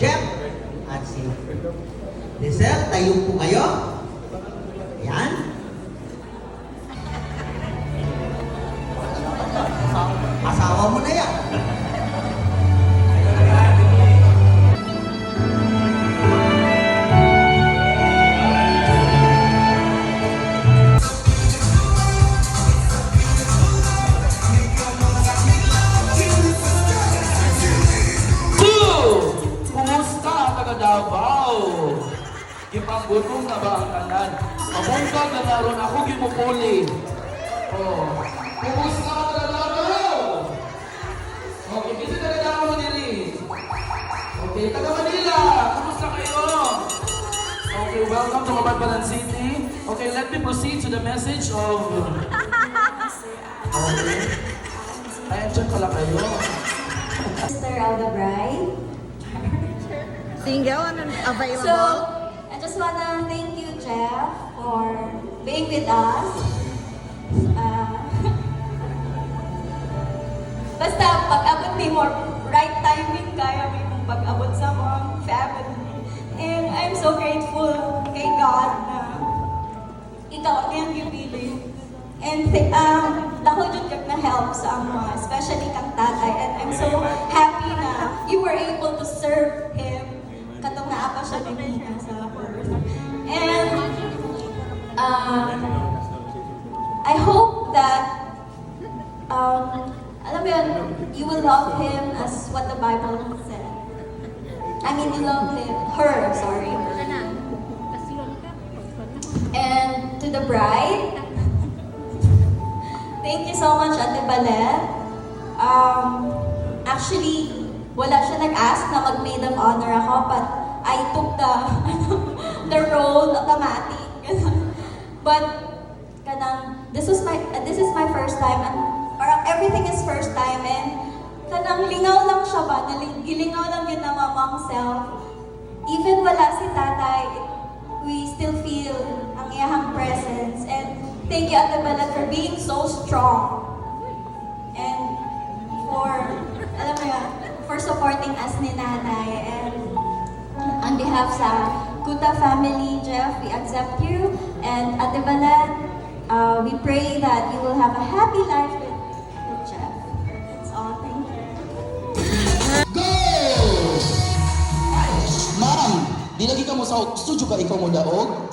Jeff at si Lizelle. Tayo po kayo. Yan. Asawa mo na yan. Davao. Ipanggutom na ba ang tanan? Mabungkag na naroon ako gimupuli. Oh. Kumusta ka na Davao? Okay, kasi taga Davao dili. Okay, taga Manila. Kumusta kayo? Okay, welcome to Mabatbaran City. Okay, let me proceed to the message of... Okay. Ayan, check pala kayo. Mr. Aldebride. Single and available. So, I just wanna thank you, Jeff, for being with us. Basta pag-abot ni mo, right timing kaya may mong pag-abot sa mga family. And I'm so grateful kay God na ikaw ang gipili. And dako jud kag na help sa mga, especially kang tatay. And I'm so happy na you were able to serve him katong naa pa siya din sa birth. And I hope that alam mo yun, you will love him as what the Bible said. I mean, you love her, sorry. And to the bride, thank you so much, Ate Balet. Actually, wala siya nag-ask na mag-maid of honor ako, but I took the role automatic. But this is my first time, and parang everything is first time, and kanang lingaw lang siya ba, gilingaw lang yun na mamang self. Even wala si tatay, we still feel ang iyahang presence. And thank you, Ate Balat, for being so strong. And for, alam mo yun, for supporting us ni Nanay. And on behalf sa Kuta family, Jeff, we accept you. And Ate Balat, we pray that you will have a happy life with Jeff. That's all. Thank you. Go! Ma'am, di lagi ka mo sa studio ka ikaw mo daog?